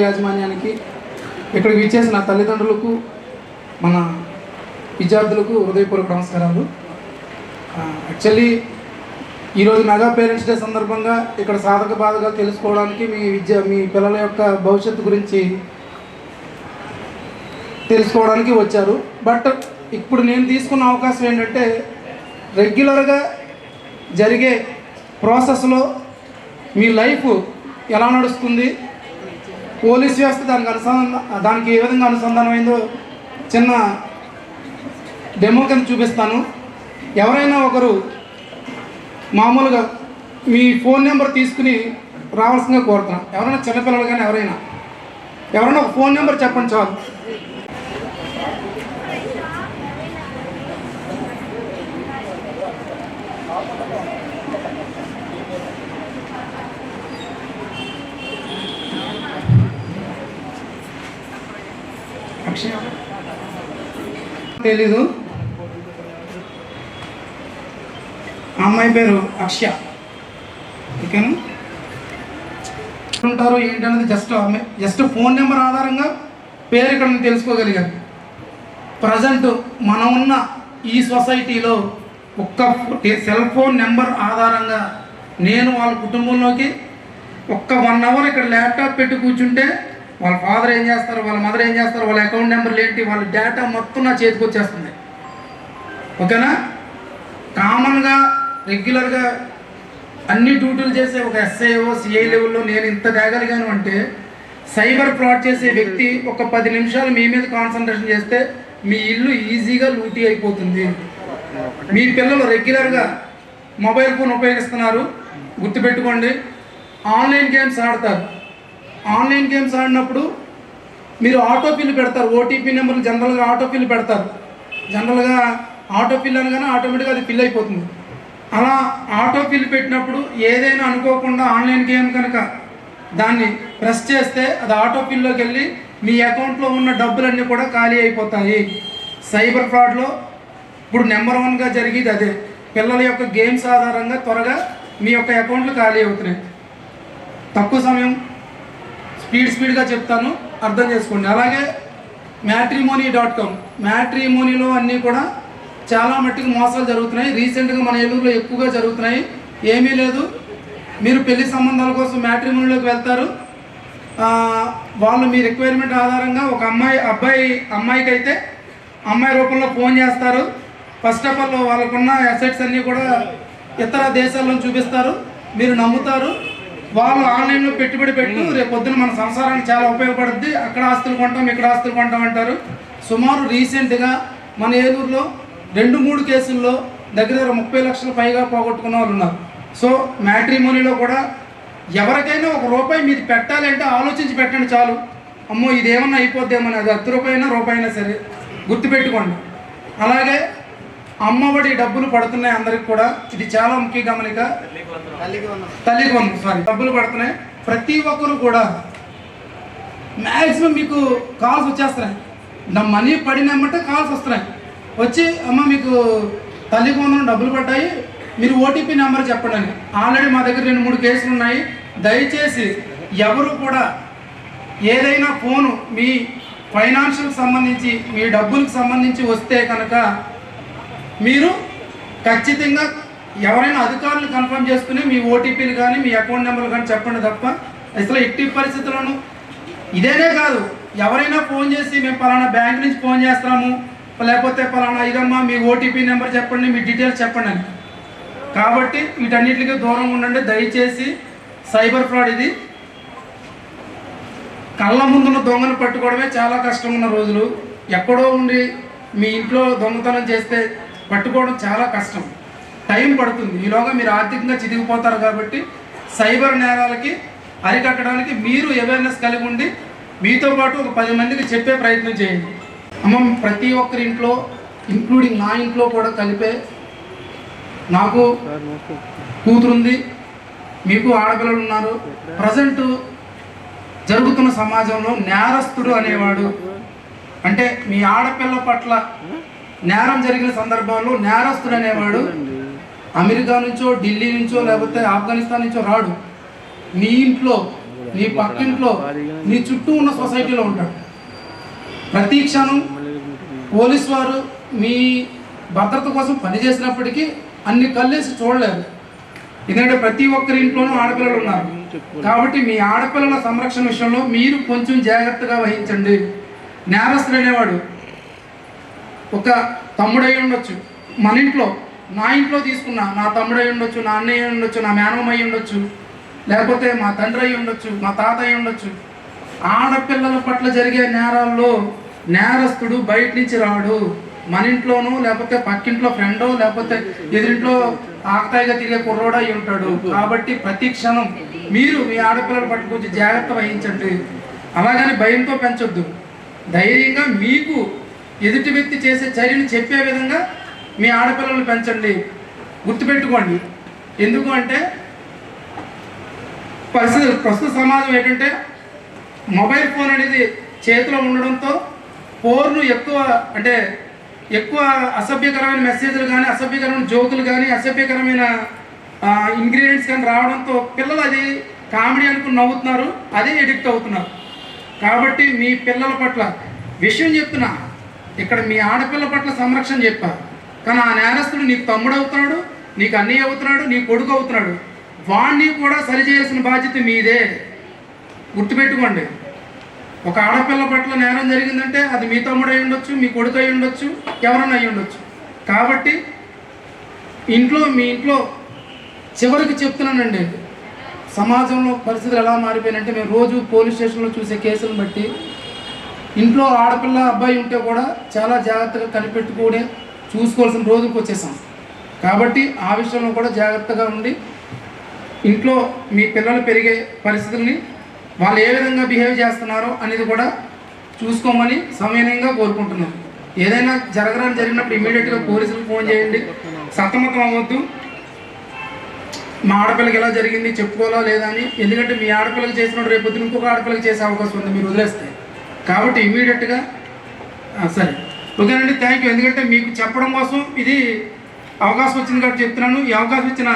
యాజమాన్యానికి ఇక్కడికి విచ్చేసిన తల్లిదండ్రులకు మన విద్యార్థులకు హృదయపూర్వక నమస్కారాలు. యాక్చువల్లీ ఈరోజు మెగా పేరెంట్స్ డే సందర్భంగా ఇక్కడ సాధక బాధగా తెలుసుకోవడానికి మీ పిల్లల యొక్క భవిష్యత్తు గురించి తెలుసుకోవడానికి వచ్చారు. బట్ ఇప్పుడు నేను తీసుకున్న అవకాశం ఏంటంటే రెగ్యులర్గా జరిగే ప్రాసెస్లో మీ లైఫ్ ఎలా నడుస్తుంది, పోలీస్ వ్యవస్థ దానికి ఏ విధంగా అనుసంధానమైందో చిన్న డెమో కింద చూపిస్తాను. ఎవరైనా ఒకరు మామూలుగా మీ ఫోన్ నెంబర్ తీసుకుని రావాల్సిందిగా కోరుతున్నాను. ఎవరైనా చిన్నపిల్లలు కానీ ఎవరైనా ఒక ఫోన్ నెంబర్ చెప్పండి చాలు. తెలీదు, అమ్మాయి పేరు అక్షయ. ఓకేనా, ఉంటారు ఏంటనేది జస్ట్ ఫోన్ నెంబర్ ఆధారంగా పేరు ఇక్కడ తెలుసుకోగలిగారు. ప్రజెంట్ మనం ఉన్న ఈ సొసైటీలో ఒక్క సెల్ ఫోన్ నెంబర్ ఆధారంగా నేను వాళ్ళ కుటుంబంలోకి ఒక్క 1 అవర్ ఇక్కడ ల్యాప్టాప్ పెట్టి కూర్చుంటే వాళ్ళ ఫాదర్ ఏం చేస్తారు, వాళ్ళ మదర్ ఏం చేస్తారు, వాళ్ళ అకౌంట్ నెంబర్లు ఏంటి, వాళ్ళ డేటా మొత్తం నా చేతికి వచ్చేస్తుంది. ఓకేనా, కామన్గా రెగ్యులర్గా అన్ని డ్యూటీలు చేసే ఒక ఎస్ఐఓ సిఐ లెవెల్లో నేను ఇంత తేగలిగాను అంటే, సైబర్ ఫ్రాడ్ చేసే వ్యక్తి ఒక 10 నిమిషాలు మీ మీద కాన్సన్ట్రేషన్ చేస్తే మీ ఇల్లు ఈజీగా లూటీ అయిపోతుంది. మీ పిల్లలు రెగ్యులర్గా మొబైల్ ఫోన్ ఉపయోగిస్తున్నారు, గుర్తుపెట్టుకోండి. ఆన్లైన్ గేమ్స్ ఆడతారు. ఆన్లైన్ గేమ్స్ ఆడినప్పుడు మీరు ఆటోఫిల్ పెడతారు. ఓటీపీ నెంబర్లు జనరల్గా ఆటోఫిల్ పెడతారు. జనరల్గా ఆటోఫిల్ అనగానే ఆటోమేటిక్గా అది ఫిల్ అయిపోతుంది. అలా ఆటోఫిల్ పెట్టినప్పుడు ఏదైనా అనుకోకుండా ఆన్లైన్ గేమ్ కనుక దాన్ని ప్రెస్ చేస్తే అది ఆటోఫిల్లోకి వెళ్ళి మీ అకౌంట్లో ఉన్న డబ్బులన్నీ కూడా ఖాళీ అయిపోతాయి. సైబర్ ఫ్రాడ్లో ఇప్పుడు నెంబర్ 1గా జరిగేది అదే. పిల్లల యొక్క గేమ్స్ ఆధారంగా త్వరగా మీ యొక్క అకౌంట్లు ఖాళీ అవుతున్నాయి. తక్కువ సమయం స్పీడ్గా చెప్తాను, అర్థం చేసుకోండి. అలాగే matrimony.com, మ్యాట్రిమోనీలో అన్నీ కూడా చాలా మట్టుకు మోసాలు జరుగుతున్నాయి. రీసెంట్గా మన ఏలూరులో ఎక్కువగా జరుగుతున్నాయి. ఏమీ లేదు, మీరు పెళ్లి సంబంధాల కోసం మ్యాట్రిమోనీలోకి వెళ్తారు. వాళ్ళు మీ రిక్వైర్మెంట్ ఆధారంగా ఒక అమ్మాయికి అయితే అమ్మాయి రూపంలో ఫోన్ చేస్తారు. ఫస్ట్ ఆఫ్ ఆల్ వాళ్ళకున్న అసెట్స్ అన్నీ కూడా ఇతర దేశాల్లో చూపిస్తారు. మీరు నమ్ముతారు. వాళ్ళు ఆన్లైన్లో పెట్టుబడి పెట్టు, రేపు పొద్దున మన సంసారానికి చాలా ఉపయోగపడుద్ది, అక్కడ ఆస్తులు కొంటాం ఇక్కడ ఆస్తులు కొంటాం అంటారు. సుమారు రీసెంట్గా మన ఏలూరులో 2-3 కేసుల్లో దగ్గర 30 లక్షల పైగా పోగొట్టుకున్న వాళ్ళు ఉన్నారు. సో మ్యాట్రిమోనీలో కూడా ఎవరికైనా ₹1 మీరు పెట్టాలి అంటే ఆలోచించి పెట్టండి చాలు. అమ్మో ఇదేమన్నా అయిపోద్దేమని, అది ₹10 అయినా సరే గుర్తుపెట్టుకోండి. అలాగే అమ్మఒడి డబ్బులు పడుతున్నాయి అందరికి కూడా, ఇది చాలా ముఖ్య గమనిక. తల్లికి వందనం డబ్బులు పడుతున్నాయి. ప్రతి ఒక్కరు కూడా మ్యాక్సిమం మీకు కాల్స్ వచ్చేస్తున్నాయి. నా మనీ పడినమ్మంటే కాల్స్ వస్తున్నాయి. వచ్చి అమ్మ మీకు తల్లికి వందనం డబ్బులు పడ్డాయి, మీరు ఓటీపీ నెంబర్ చెప్పండి అని. ఆల్రెడీ మా దగ్గర 2-3 కేసులు ఉన్నాయి. దయచేసి ఎవరు కూడా ఏదైనా ఫోను మీ ఫైనాన్షియల్ సంబంధించి మీ డబ్బులకు సంబంధించి వస్తే కనుక మీరు ఖచ్చితంగా ఎవరైనా అధికారులు కన్ఫర్మ్ చేసుకుని మీ ఓటీపీలు కానీ మీ అకౌంట్ నెంబర్లు కానీ చెప్పండి తప్ప అసలు ఎట్టి పరిస్థితుల్లోనూ. ఇదేనే కాదు, ఎవరైనా ఫోన్ చేసి మేము పలానా బ్యాంక్ నుంచి ఫోన్ చేస్తాము, లేకపోతే పలానా ఇదమ్మా మీ ఓటీపీ నెంబర్ చెప్పండి, మీ డీటెయిల్స్ చెప్పండి అని. కాబట్టి వీటన్నిటికీ దూరంగా ఉండండి దయచేసి. సైబర్ ఫ్రాడ్ ఇది కళ్ళ ముందున్న దొంగను పట్టుకోవడమే చాలా కష్టం ఉన్న రోజులు. ఎక్కడో ఉండి మీ ఇంట్లో దొంగతనం చేస్తే పట్టుకోవడం చాలా కష్టం, టైం పడుతుంది. ఈలోగా మీరు ఆర్థికంగా చిదిగిపోతారు. కాబట్టి సైబర్ నేరాలకి అరికట్టడానికి మీరు అవేర్నెస్ కలిగి ఉండి మీతో పాటు ఒక 10 మందికి చెప్పే ప్రయత్నం చేయండి. అమ్మ ప్రతి ఒక్కరి ఇంట్లో ఇంక్లూడింగ్ నా ఇంట్లో కూడా కలిపే, నాకు కూతురుంది, మీకు ఆడపిల్లలు ఉన్నారు. ప్రజెంట్ జరుగుతున్న సమాజంలో నేరస్తుడు అనేవాడు అంటే మీ ఆడపిల్ల పట్ల నేరం జరిగిన సందర్భంలో నేరస్తుడు అనేవాడు అమెరికా నుంచో ఢిల్లీ నుంచో లేకపోతే ఆఫ్ఘనిస్తాన్ నుంచో రాడు. మీ ఇంట్లో నీ పక్కింట్లో నీ చుట్టూ ఉన్న సొసైటీలో ఉంటాడు. ప్రతి క్షణం పోలీస్ వారు మీ భద్రత కోసం పనిచేసినప్పటికీ అన్ని కళ్ళేసి చూడలేరు. ఎందుకంటే ప్రతి ఒక్కరి ఇంట్లోనూ ఆడపిల్లలు ఉన్నారు. కాబట్టి మీ ఆడపిల్లల సంరక్షణ విషయంలో మీరు కొంచెం జాగ్రత్తగా వహించండి. నేరస్తుడు అనేవాడు ఒక తమ్ముడై ఉండొచ్చు, మన ఇంట్లో నా ఇంట్లో తీసుకున్నా నా తమ్ముడై ఉండొచ్చు, నా అన్నయ్య అయి ఉండొచ్చు, నా మేనమామ అయి ఉండొచ్చు, లేకపోతే మా తండ్రి అయి ఉండొచ్చు, మా తాత అయి ఉండొచ్చు. ఆడపిల్లల పట్ల జరిగే నేరాల్లో నేరస్తుడు బయట నుంచి రాడు. మన ఇంట్లోనూ లేకపోతే పక్కింట్లో ఫ్రెండో లేకపోతే ఎదురింట్లో ఆకతాయిగా తిరిగే కుర్రోడు అయి ఉంటాడు. కాబట్టి ప్రతి క్షణం మీరు మీ ఆడపిల్లల పట్ల కొంచెం జాగ్రత్త వహించండి. అలాగని భయంతో పెంచొద్దు. ధైర్యంగా మీకు ఎదుటి వ్యక్తి చేసే చర్యను చెప్పే విధంగా మీ ఆడపిల్లలను పెంచండి. గుర్తుపెట్టుకోండి. ఎందుకు అంటే ప్రస్తుత సమాజం ఏంటంటే మొబైల్ ఫోన్ అనేది చేతిలో ఉండడంతో పోర్ను ఎక్కువ అసభ్యకరమైన మెసేజ్లు కానీ, అసభ్యకరమైన జోకులు కానీ, అసభ్యకరమైన ఇంగ్రీడియంట్స్ కానీ రావడంతో పిల్లలు అది కామెడీ అనుకుని నవ్వుతున్నారు, అదే ఎడిక్ట్ అవుతున్నారు. కాబట్టి మీ పిల్లల పట్ల విషయం చెప్తున్నా, ఇక్కడ మీ ఆడపిల్ల పట్ల సంరక్షణ చెప్పా, కానీ ఆ నేరస్తుడు నీకు తమ్ముడు అవుతున్నాడు, నీకు అన్నయ్య అవుతున్నాడు, నీ కొడుకు అవుతున్నాడు. వాణ్ణి కూడా సరిచేయాల్సిన బాధ్యత మీదే. గుర్తుపెట్టుకోండి. ఒక ఆడపిల్ల పట్ల నేరం జరిగిందంటే అది మీ తమ్ముడు అయి ఉండొచ్చు, మీ కొడుకు అయి ఉండొచ్చు, ఎవరన్నా అయి ఉండొచ్చు. కాబట్టి మీ ఇంట్లో చివరికి చెప్తున్నానండి, సమాజంలో పరిస్థితులు ఎలా మారిపోయినంటే మేము రోజు పోలీస్ స్టేషన్లో చూసే కేసులను బట్టి ఇంట్లో ఆడపిల్ల అబ్బాయి ఉంటే కూడా చాలా జాగ్రత్తగా కనిపెట్టుకునే చూసుకోవాల్సిన రోజులకు వచ్చేసాం. కాబట్టి ఆ విషయంలో కూడా జాగ్రత్తగా ఉండి ఇంట్లో మీ పిల్లలు పెరిగే పరిస్థితుల్ని వాళ్ళు ఏ విధంగా బిహేవ్ చేస్తున్నారో అనేది కూడా చూసుకోమని సవినయంగా కోరుకుంటున్నాం. ఏదైనా జరిగినప్పుడు ఇమీడియట్గా పోలీసులకు ఫోన్ చేయండి. సతమతం అవ్వద్దు. మా ఆడపిల్లకి ఎలా జరిగింది చెప్పుకోవాలా లేదా అని. ఎందుకంటే మీ ఆడపిల్లకి చేసినప్పుడు రేపు పొద్దున ఇంకొక ఆడపిల్లకి చేసే అవకాశం ఉంది మీరు వదిలేస్తే. కాబట్టి ఇమీడియట్గా సరే ఓకేనండి. Thank you. ఎందుకంటే మీకు చెప్పడం కోసం ఇది అవకాశం వచ్చింది కాబట్టి చెప్తున్నాను. ఈ అవకాశం ఇచ్చిన